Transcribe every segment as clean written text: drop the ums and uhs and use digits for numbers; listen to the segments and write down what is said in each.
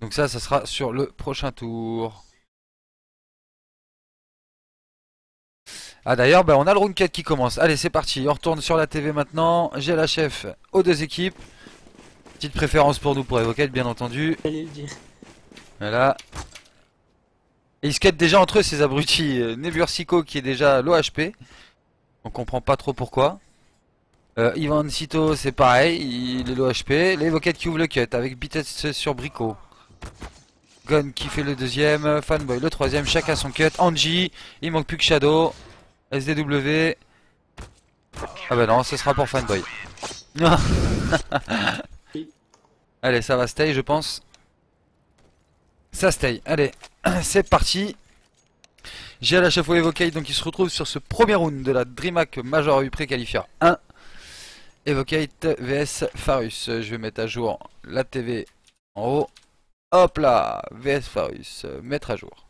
Donc ça sera sur le prochain tour. Ah d'ailleurs, bah, on a le round 4 qui commence. Allez, c'est parti. On retourne sur la TV maintenant. J'ai la chef aux deux équipes. Petite préférence pour nous pour Evocate, bien entendu. J'allais le dire. Voilà. Et ils se quittent déjà entre eux, ces abrutis. Nebursico qui est déjà l'OHP. On comprend pas trop pourquoi. Ivan Cito, c'est pareil. Il est l'OHP. L'Evocate qui ouvre le cut avec Bitets sur Brico. Gun qui fait le deuxième. Fanboy le troisième. Chacun son cut. Angie. Il manque plus que Shadow. SDW. Ah bah non, ce sera pour Fanboy. Allez, ça va stay, je pense. Ça stay. Allez, c'est parti. J'ai à la chef au Evocate, donc il se retrouve sur ce premier round de la DreamHack Major U préqualifier 1. Evocate vs Farus. Je vais mettre à jour la TV en haut. Hop là, vs Farus. Mettre à jour.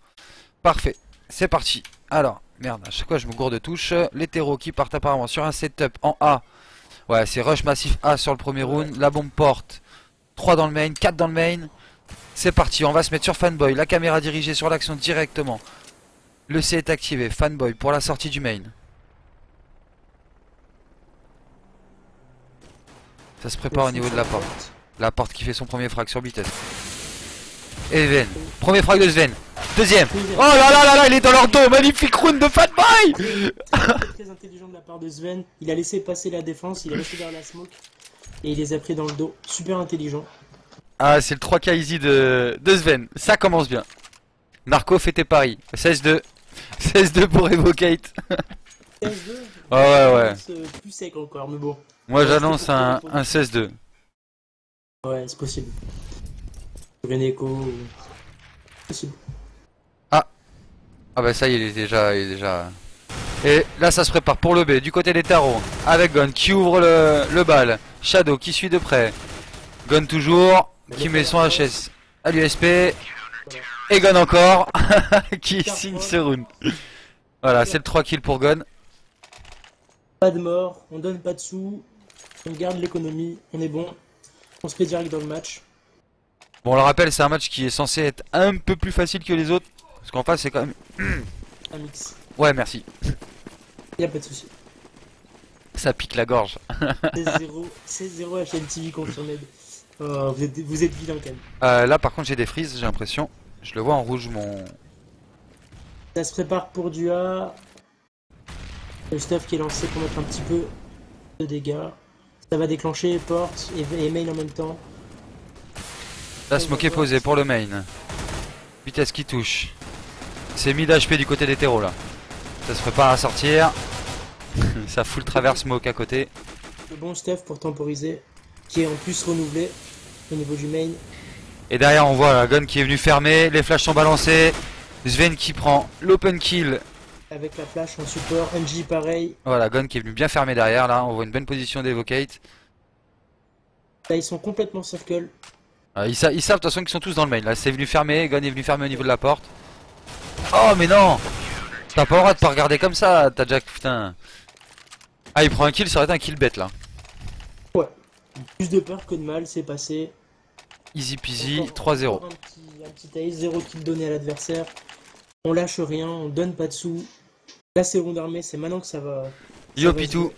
Parfait, c'est parti. Alors, merde, à chaque fois je me gourde de touche. Les terreaux qui partent apparemment sur un setup en A. Ouais, c'est rush massif A sur le premier round. La bombe porte 3 dans le main, 4 dans le main. C'est parti, on va se mettre sur Fanboy. La caméra dirigée sur l'action directement. Le C est activé. Fanboy pour la sortie du main. Ça se prépare au niveau de la porte. La porte qui fait son premier frag sur Bites. Et Sven. Premier frag de Sven. Deuxième. Oh là là là là, il est dans leur dos. Magnifique round de Fanboy. Très intelligent de la part de Sven. Il a laissé passer la défense, il a resté vers la smoke. Et il les a pris dans le dos. Super intelligent. Ah, c'est le 3K easy de Sven. Ça commence bien. Narco fait tes paris. 16-2. 16-2 pour Evocate. 16-2. Ouais. Plus sec encore, mais bon. Moi j'annonce un 16-2. Ouais, c'est possible. Renéco. Possible. Ah bah ça il est déjà. Et là ça se prépare pour le B du côté des tarots. Avec Gon qui ouvre le bal. Shadow qui suit de près. Gon toujours. Qui met son HS à l'USP. Et Gon encore. Qui signe ce round. Voilà, c'est le 3 kills pour Gon. Pas de mort, on donne pas de sous. On garde l'économie, on est bon. On se fait direct dans le match. Bon on le rappelle, c'est un match qui est censé être un peu plus facile que les autres. Parce qu'en face c'est quand même... Un mix. Ouais merci. Y'a pas de soucis. Ça pique la gorge. 16-0 HLTV confirmé. Oh, vous êtes vilain quand même. Là par contre j'ai des frises, j'ai l'impression. Je le vois en rouge mon... Ça se prépare pour du A. Le stuff qui est lancé pour mettre un petit peu de dégâts. Ça va déclencher porte et main en même temps. La smoke est posée pour le main. Vitesse qui touche. C'est mid HP du côté des terreaux là. Ça se prépare à sortir. Ça fout le travers smoke à côté. Le bon stuff pour temporiser. Qui est en plus renouvelé au niveau du main. Et derrière on voit la gun qui est venue fermer. Les flashs sont balancés. Sven qui prend l'open kill. Avec la flash en support. NJ pareil. Voilà, gun qui est venu bien fermer derrière là. On voit une bonne position d'Evocate. Là ils sont complètement circle. Ils savent de toute façon qu'ils sont tous dans le main. Là c'est venu fermer. Gun est venu fermer au niveau de la porte. Oh mais non. T'as pas le droit de pas regarder comme ça. T'as déjà... Putain. Ah il prend un kill, ça aurait été un kill bête là. Ouais. Plus de peur que de mal, c'est passé. Easy peasy, Encore 3-0. un petit ace, 0 kill donné à l'adversaire. On lâche rien, on donne pas de sous. La seconde armée, c'est maintenant que ça va. Yo Pitou.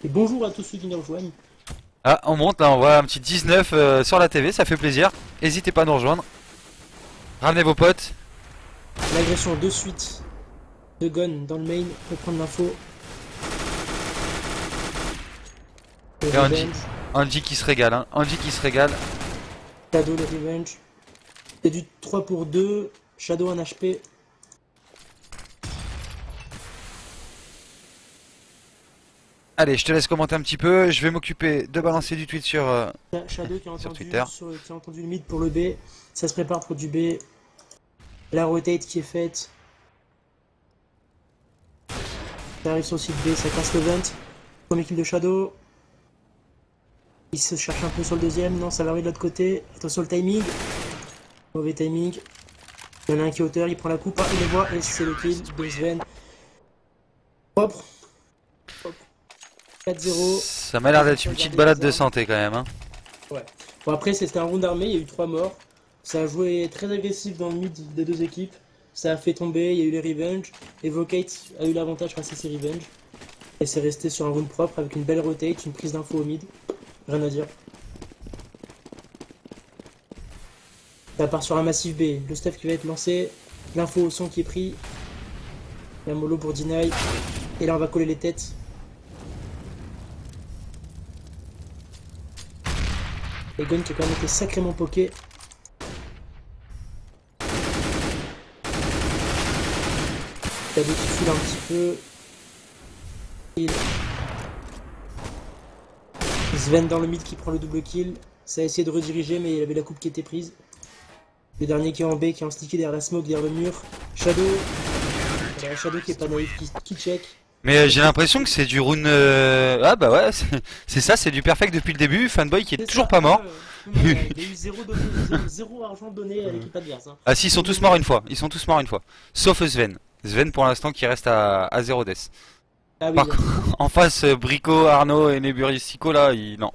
Et bonjour à tous ceux qui nous rejoignent. Ah on monte là, on voit un petit 19 sur la TV, ça fait plaisir. N'hésitez pas à nous rejoindre. Ramenez vos potes. L'agression de suite de Gun dans le main pour prendre l'info. Et Angie qui se régale, hein. Angie qui se régale. Shadow le revenge. C'est du 3 pour 2. Shadow 1 HP. Allez, je te laisse commenter un petit peu. Je vais m'occuper de balancer du tweet sur Shadow qui a sur entendu, Twitter. qui a entendu le mid pour le B. Ça se prépare pour du B. La rotate qui est faite. Ça arrive sur le site B, ça casse le vent. Premier kill de Shadow. Il se cherche un peu sur le deuxième. Non, ça va arriver de l'autre côté. Attention le timing. Mauvais timing. Il y en a un qui est hauteur, il prend la coupe. Ah, il le voit et c'est le kill de Sven. Propre. 4-0. Ça m'a l'air d'être une petite balade de santé quand même, hein. Ouais. Bon après c'était un round armé, il y a eu 3 morts. Ça a joué très agressif dans le mid des deux équipes. Ça a fait tomber, il y a eu les revenge. Evocate a eu l'avantage face à ses revenge. Et c'est resté sur un round propre avec une belle rotate, une prise d'info au mid. Rien à dire. Ça part sur un massif B. Le stuff qui va être lancé. L'info au son qui est pris. La mollo pour deny. Et là on va coller les têtes. Et Gun qui a quand même été sacrément poké. Shadow qui file un petit peu. Kill. Sven dans le mid qui prend le double kill. Ça a essayé de rediriger mais il avait la coupe qui était prise. Le dernier qui est en B, qui est en stické derrière la smoke, derrière le mur. Shadow. Voilà, Shadow qui est pas naïf, qui check. Mais j'ai l'impression que c'est du rune... Ah bah ouais, c'est ça, c'est du perfect depuis le début. Fanboy qui est toujours pas mort. Il y a eu zéro argent donné à l'équipe adverse. Hein. Ah si, ils sont tous morts une fois. Ils sont tous morts une fois. Sauf Sven. Sven pour l'instant qui reste à 0 death. Ah oui, Par contre, en face, Brico, Arnaud et Neburisico là, non.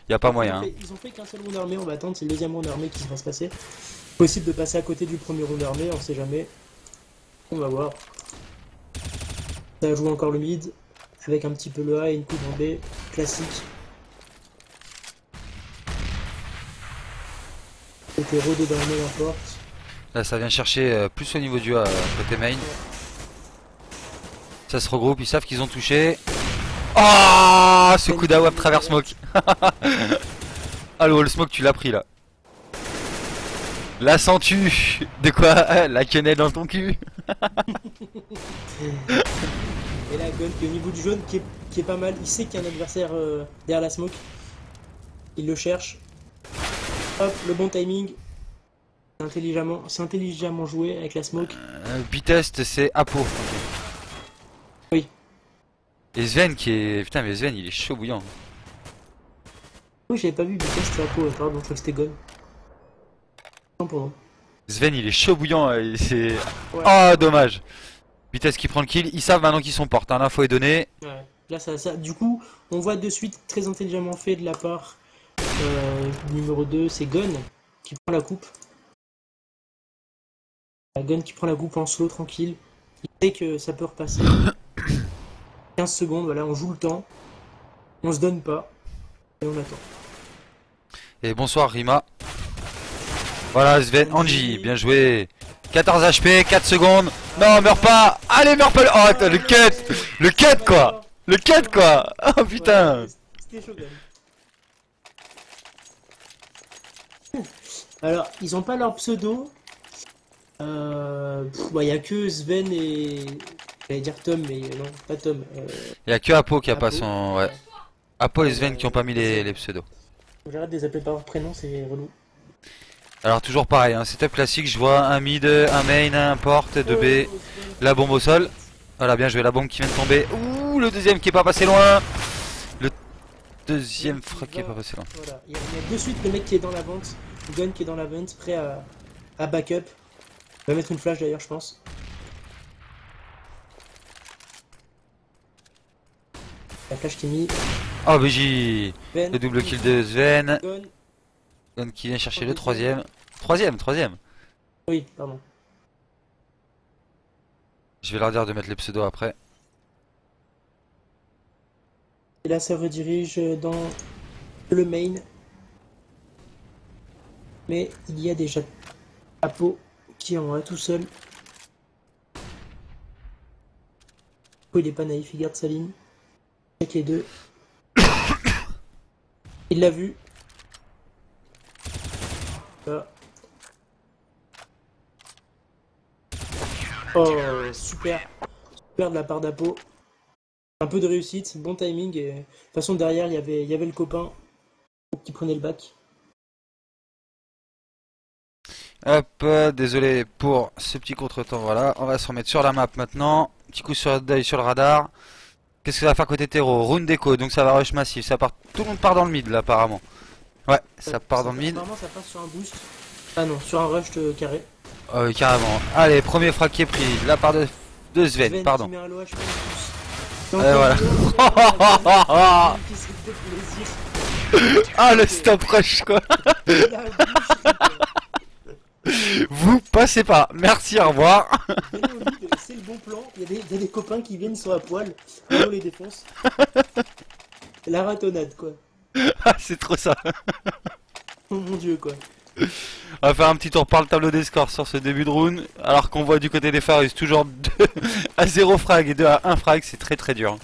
Y a pas moyen. Ils ont fait qu'un seul round armé, on va attendre, c'est le deuxième round armé qui va se passer. Possible de passer à côté du premier round armé, on sait jamais. On va voir. Ça joue encore le mid, avec un petit peu le A et une coupe en B, classique. C'était rodé dans le main porte. Là ça vient chercher plus au niveau du A côté main. Ça se regroupe, ils savent qu'ils ont touché. Oh, ce coup d'AWP travers smoke. Allô, le smoke tu l'as pris là. La sens-tu? De quoi? La quenelle dans ton cul. Et là Gun qui est au niveau du jaune qui est pas mal, il sait qu'il y a un adversaire derrière la smoke. Il le cherche. Hop, le bon timing. C'est intelligemment joué avec la smoke. Bitest c'est Apo. Oui. Et Sven qui est... Putain mais Sven il est chaud bouillant. Oui j'avais pas vu Bitest c'était Apo, pardon, je crois que c'était Gun. Non pour moi. Sven il est chaud bouillant, c'est... Ouais. Oh dommage. Vitesse qui prend le kill, ils savent maintenant qu'ils sont portes, hein. L'info est donnée. Ouais. Là ça, du coup, on voit de suite très intelligemment fait de la part numéro 2, c'est Gun qui prend la coupe. Gun qui prend la coupe en slow tranquille. Il sait que ça peut repasser. 15 secondes, voilà, on joue le temps. On se donne pas. Et on attend. Et bonsoir Rima. Voilà Sven, Angie, bien joué. 14 HP, 4 secondes. Non, meurs pas. Allez, meurs pas. Oh, attends, le cut. Le cut quoi. Le cut quoi. Oh putain. Ouais, c'était chaud quand même. Alors, ils ont pas leur pseudo. Y a que Sven et... J'allais dire Tom, mais non, pas Tom. Il y a que Apo qui a pas Apo. son... Ouais. Apo et Sven qui ont pas mis les pseudos. J'arrête de les appeler par leur prénom, c'est relou. Alors toujours pareil, hein, setup classique, je vois un mid, un main, un porte, 2B, la bombe au sol. Voilà, bien joué, la bombe qui vient de tomber. Ouh, le deuxième qui est pas passé loin. Le deuxième frag qui est pas passé loin. Voilà, il y a de suite le mec qui est dans la vente, Gun qui est dans la vente, prêt à backup. Il va mettre une flash d'ailleurs, je pense. La flash qui est mise. Oh, BJ, Sven, le double kill de Sven. Gun. Sven qui vient chercher le troisième. Troisième. Oui, pardon. Je vais leur dire de mettre les pseudos après. Et là, ça redirige dans le main. Mais il y a déjà Apo qui est en A tout seul. Apo, il est pas naïf, il garde sa ligne. Avec les deux. Il l'a vu. Voilà. Oh, super. Super de la part d'Apo. Un peu de réussite, bon timing. Et... de toute façon, derrière, il y avait le copain qui prenait le bac. Hop, désolé pour ce petit contretemps, voilà. On va se remettre sur la map maintenant. Petit coup d'œil sur le radar. Qu'est-ce que ça va faire côté terreau? Rune déco, donc ça va rush massif. Ça part, tout le monde part dans le mid là apparemment. Ouais, ça part dans le mid. Apparemment, ça passe sur un boost. Ah non, sur un rush carré. Carrément. Allez, premier frag qui est pris. De la part de Sven, pardon. Qui met un low HP en plus. Voilà. Qui se fait plaisir. Ah le stop rush quoi. Il a un bouche, Vous passez pas. Merci, au revoir. venez au lead, c'est le bon plan. Il y a des copains qui viennent sur la poêle. On les défonce. La ratonnade quoi. Ah, c'est trop ça. Oh mon dieu quoi. On va faire un petit tour par le tableau des scores sur ce début de round. Alors qu'on voit du côté des Farus toujours 2 à 0 frag et 2 à 1 frag, c'est très très dur.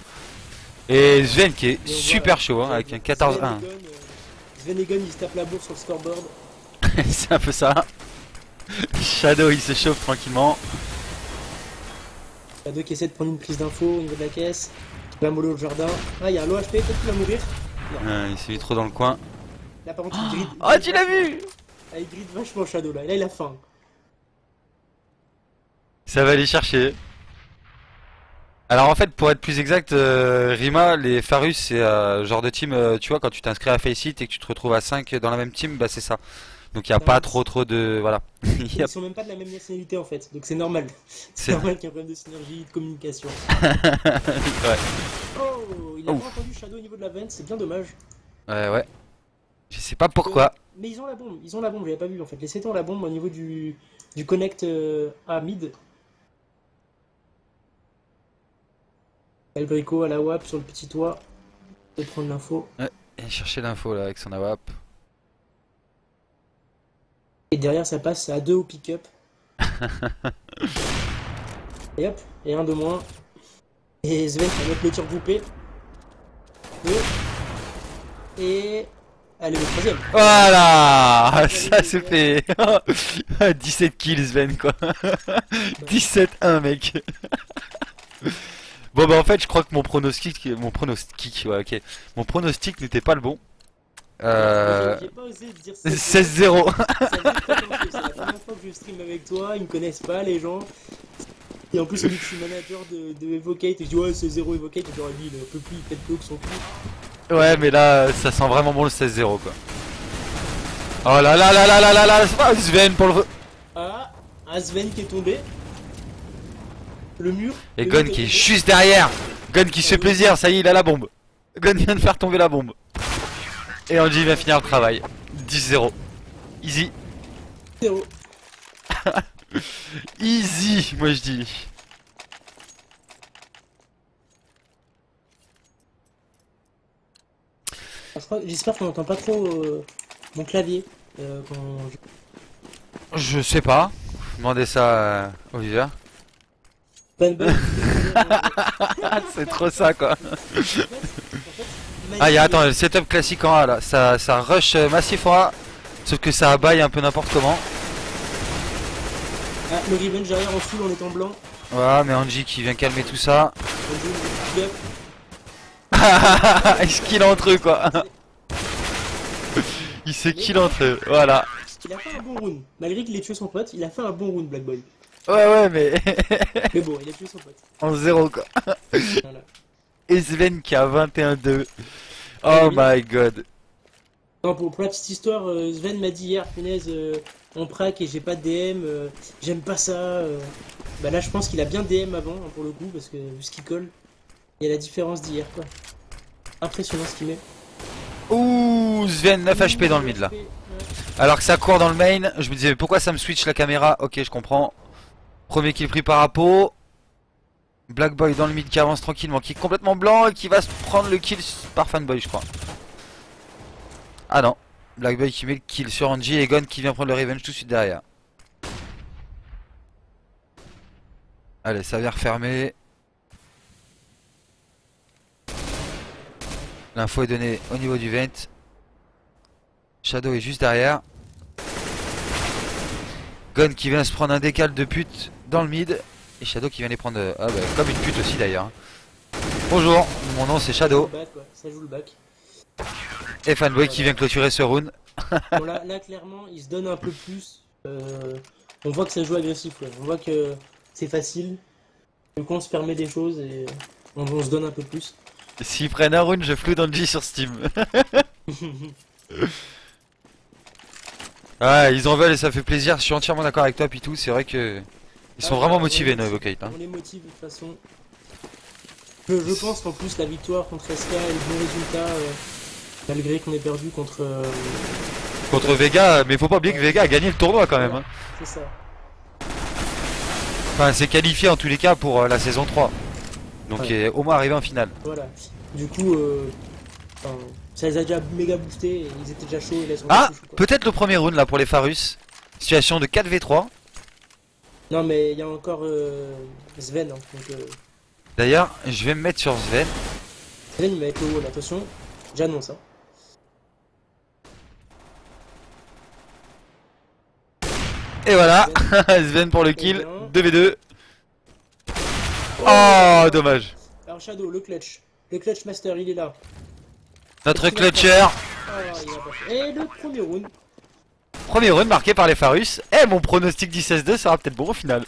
Et Sven qui est Et on super voit, chaud hein, avec un Sven 14-1. et Gun, Sven et Gun, ils se tapent la bourre sur le scoreboard. C'est un peu ça. Shadow il se chauffe tranquillement. Il y a deux qui essaient de prendre une prise d'info au niveau de la caisse. Il va mollo au jardin. Ah, il y a un low HP, peut-être qu'il va mourir. Il s'est mis trop dans le coin. Là, par contre, il grid. Oh, tu l'as vu? Ah, il grid vachement Shadow là. Et là, il a faim. Ça va aller chercher. Alors en fait pour être plus exact, Rima, les Farus c'est genre de team, tu vois quand tu t'inscris à Faceit et que tu te retrouves à 5 dans la même team, bah c'est ça. Donc il n'y a pas trop de... Voilà. Ils sont même pas de la même nationalité en fait. Donc c'est normal. C'est C'est- normal qu'il y ait un problème de synergie, de communication. Ouais. Oh, il a Ouf. pas entendu Shadow au niveau de la vente, c'est bien dommage. Ouais. Je sais pas pourquoi. Mais ils ont la bombe, j'avais pas vu en fait. Les 7 ans la bombe au niveau du connect à mid. El Brico à la WAP sur le petit toit. De prendre l'info. Et chercher l'info là avec son AWAP. Et derrière ça passe à 2 au pick-up. Et hop, et un de moins. Et Sven va mettre le tir groupé. 2. Et. Allez, le troisième. Voilà. Ça se fait. 17 kills Sven quoi. 17-1 mec. Bon bah en fait je crois que mon pronostic ouais, ok. Mon pronostic n'était pas le bon. J'ai pas osé dire 16-0. Ça va être prétentieux, c'est la première fois que je stream avec toi, ils me connaissent pas les gens. Et en plus, on dit que je suis manager de Evocate et je dis ouais, c'est 0 Evocate, et j'aurais dit il est un peu plus, il pète l'eau que son cul. Ouais mais là ça sent vraiment bon le 16-0 quoi. Oh là là là là là là là, c'est pas Sven pour le... Ah, un Sven qui est tombé. Le mur. Et le Gun mur qui est tombé. juste derrière. Gun qui se fait plaisir, ça y est il a la bombe. Gun vient de faire tomber la bombe. Et Angie va finir le travail. 10-0. Easy. 0. Easy moi je dis. J'espère qu'on n'entend pas trop mon clavier. Quand Je sais pas. Demandez ça au viewer. Pas une bonne. C'est trop ça quoi. En fait, Ah y a, attends, le setup classique en A là, ça rush massif en A, sauf que ça abaille un peu n'importe comment. Ah, le revenge arrière en full en étant blanc. Voilà, mais Angie qui vient calmer tout ça. On joue le pick-up. Ils se kill entre eux quoi. Ils se kill entre eux, voilà. Il a fait un bon round. Malgré qu'il ait tué son pote, il a fait un bon round, Black Boy. Ouais mais Mais bon, il a tué son pote. en 0 quoi. Voilà. Et Sven qui a 21-2. Oh my god. Non, pour la petite histoire, Sven m'a dit hier, punaise, on praque et j'ai pas de DM, j'aime pas ça. Bah là, je pense qu'il a bien DM avant, hein, pour le coup, parce que vu ce qu'il colle, il y a la différence d'hier, quoi. Impressionnant ce qu'il met. Ouh, Sven 9 HP dans le mid là. Ouais. Alors que ça court dans le main, je me disais pourquoi ça me switch la caméra. Ok, je comprends. Premier kill pris par Apo. Black Boy dans le mid qui avance tranquillement, qui est complètement blanc et qui va se prendre le kill par Fanboy je crois. Ah non, Black Boy qui met le kill sur Angie et Gon qui vient prendre le revenge tout de suite derrière. Allez, ça vient refermer. L'info est donnée au niveau du vent. Shadow est juste derrière. Gon qui vient se prendre un décal de pute dans le mid. Et Shadow qui vient les prendre comme une pute aussi d'ailleurs. Bonjour, mon nom c'est Shadow. Ça joue le back. Et Fanboy qui vient clôturer ce round. Bon, là, clairement, il se donne un peu plus. On voit que ça joue agressif, ouais. On voit que c'est facile. Du coup, on se permet des choses et on se donne un peu plus. S'ils prennent un round, je floue dans le G sur Steam. Ouais, ils en veulent et ça fait plaisir. Je suis entièrement d'accord avec toi, Pitou. C'est vrai que ils sont vraiment motivés, nos Evocate. Hein. On les motive de toute façon. Je pense qu'en plus, la victoire contre SK et le bon résultat Malgré qu'on ait perdu contre... Contre Vega, mais faut pas oublier que Vega a gagné le tournoi quand même. Hein. C'est ça. Enfin, c'est qualifié en tous les cas pour la saison 3. Donc Ouais. il est au moins arrivé en finale. Voilà. Du coup, enfin, ça les a déjà méga boostés, et ils étaient déjà chauds et là ils sont Ah, plus chauds, quoi. peut-être le premier round là pour les Farus. Situation de 4v3. Non mais il y a encore Sven, hein, donc D'ailleurs, je vais me mettre sur Sven. Sven il va être au haut là, attention, j'annonce hein. Et voilà, Sven pour le kill. Bien. 2v2. Oh, dommage. Alors Shadow, le clutch master il est là. Notre clutcher. Ah, il a pas fait. Et le premier round. Premier run marqué par les Farus. Et mon pronostic 10-16-2 sera peut-être bon au final.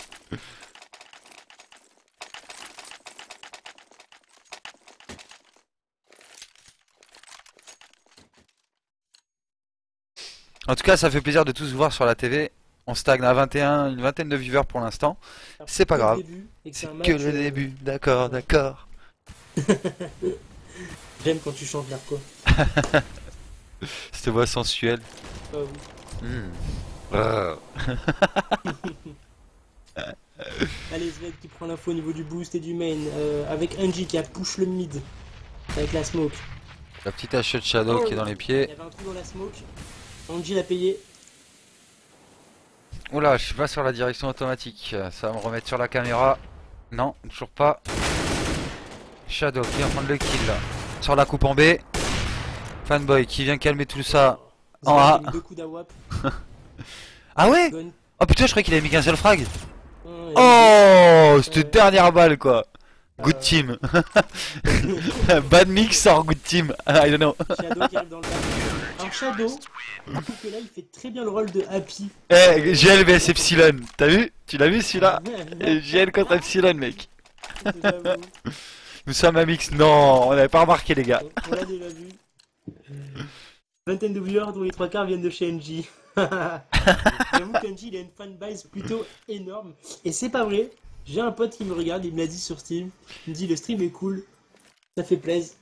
En tout cas, ça fait plaisir de tous vous voir sur la TV. On stagne à 21, une vingtaine de viewers pour l'instant. Alors, C'est pas que grave. le début, et que C'est un que match, le début. D'accord, d'accord. J'aime quand tu chantes quoi. Cette voix sensuelle. Ah oui. Brrr. Allez Sven qui prend l'info au niveau du boost et du main, avec Angie qui a push le mid avec la smoke. La petite hache de Shadow qui est dans les Il y pieds. avait un trou dans la smoke. Angie l'a payé. Oula, je suis pas sur la direction automatique. Ça va me remettre sur la caméra. Non, toujours pas. Shadow qui vient prendre le kill là. Sur la coupe en B. Fanboy qui vient calmer tout ça. En Sven A. a mis 2 coups d'awap. Ah ouais? Gun. Oh putain, je croyais qu'il avait mis qu'un seul frag. Il a Oh, cette dernière balle quoi. Good team. Bad mix or good team. I don't know. mis Shadow qui arrive dans le bac. Alors Shadow, je trouve que là il fait très bien le rôle de Happy. Eh, GL vs Epsilon. T'as vu? Tu l'as vu celui-là? GL contre Epsilon, mec. J'avoue, Nous sommes à mix. Non, on n'avait pas remarqué, les gars. on l'a déjà vu. Vingtaine de viewers dont les 3 quarts viennent de chez NJ. J'avoue qu'NJ il a une fanbase plutôt énorme. Et c'est pas vrai, j'ai un pote qui me regarde, il me l'a dit sur Steam. Il me dit le stream est cool, ça fait plaisir.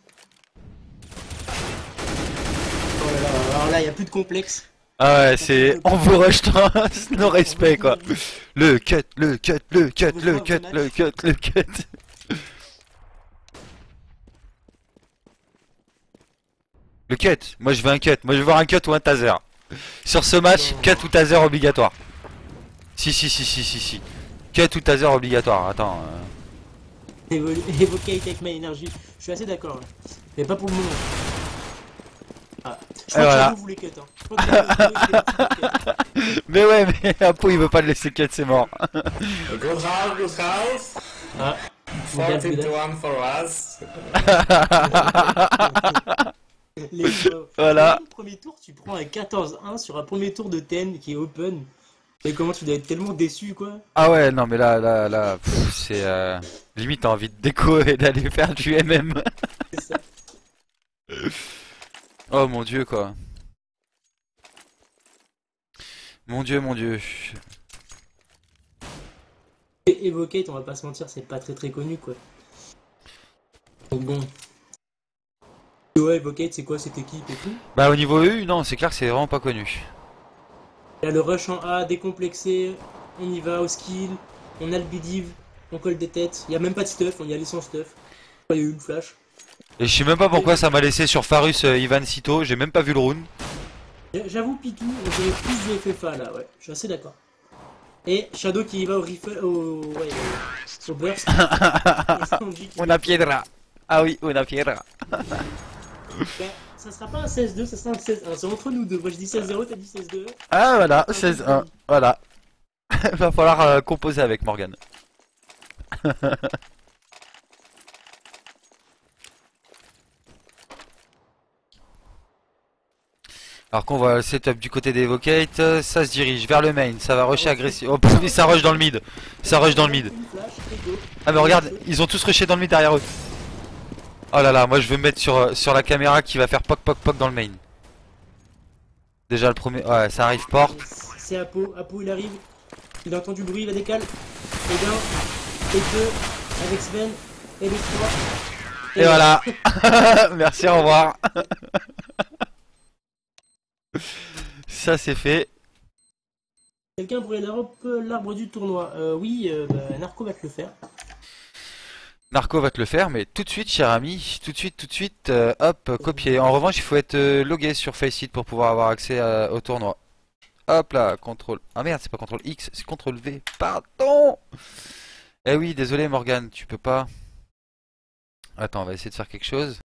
Oh là là, alors là il n'y a plus de complexe. Ah ouais, c'est. On vous rush nos respects, quoi. Le cut, le cut, le cut, le cut, le cut, le cut. Le cut. Moi, je veux un cut. Moi, je veux voir un cut ou un taser. Sur ce match, cut ou taser obligatoire. Si. Cut ou taser obligatoire. Attends. Évoquer avec ma énergie, je suis assez d'accord. Là. Mais pas pour le moment. Ah, je crois que voilà. Shadow voulait cut. Hein. Je crois que Shadow voulait cut. Mais ouais, mais Apo, il veut pas le laisser cut, c'est mort. Good house. Ah, 14 to 1 for us. les pauvres. Voilà. Au premier tour, tu prends un 14-1 sur un premier tour de Ten qui est open. Et comment tu dois être tellement déçu, quoi. Ah ouais, non, mais là, c'est limite t'as envie de déco et d'aller faire du MM. C'est ça. Oh mon dieu, quoi. Mon dieu. Et Evocate, on va pas se mentir, c'est pas très connu, quoi. Donc bon. Ouais, Evocate, c'est quoi cette équipe et tout? Bah au niveau EU, non, c'est clair que c'est vraiment pas connu. Il y a le rush en A, décomplexé, on y va au skill, on a le believe, on colle des têtes, il y a même pas de stuff, on y allait sans stuff. Il y a eu une flash. Et je sais même pas pourquoi ça m'a laissé sur Farus Ivan Sito, j'ai même pas vu le round. J'avoue, Pitou, on dirait plus du FFA là, ouais, je suis assez d'accord. Et Shadow qui y va au rifle, au burst. On a piedra. Ah oui, on a piedra. Ben, ça sera pas un 16-2, ça sera un 16-1. C'est entre nous deux. Moi je dis 16-0, t'as dit 16-2. Ah voilà, 16-1, voilà. Va falloir composer avec Morgan. Alors qu'on voit le setup du côté des Evocate, ça se dirige vers le main, ça va rusher agressif. Oh putain, ça rush dans le mid. Ça rush dans le mid. Une flash, et go. Ah mais regarde, ils ont tous rushé dans le mid derrière eux. Oh là là, moi je veux me mettre sur la caméra qui va faire poc dans le main. Déjà le premier, ouais ça arrive porte. C'est Apo, il arrive. Il a entendu le bruit, il la décale. Et d'un, et deux, avec Sven, et les trois. Et voilà. Merci, au revoir. Ça c'est fait. Quelqu'un brûler l'arbre du tournoi. Oui, bah, Narco va te le faire. Narco va te le faire, mais tout de suite, cher ami, tout de suite, hop, copier. En revanche, il faut être logué sur Faceit pour pouvoir avoir accès au tournoi. Hop là, contrôle. Ah merde, c'est pas contrôle X, c'est contrôle V. Pardon. Eh oui, désolé Morgane, tu peux pas. Attends, on va essayer de faire quelque chose.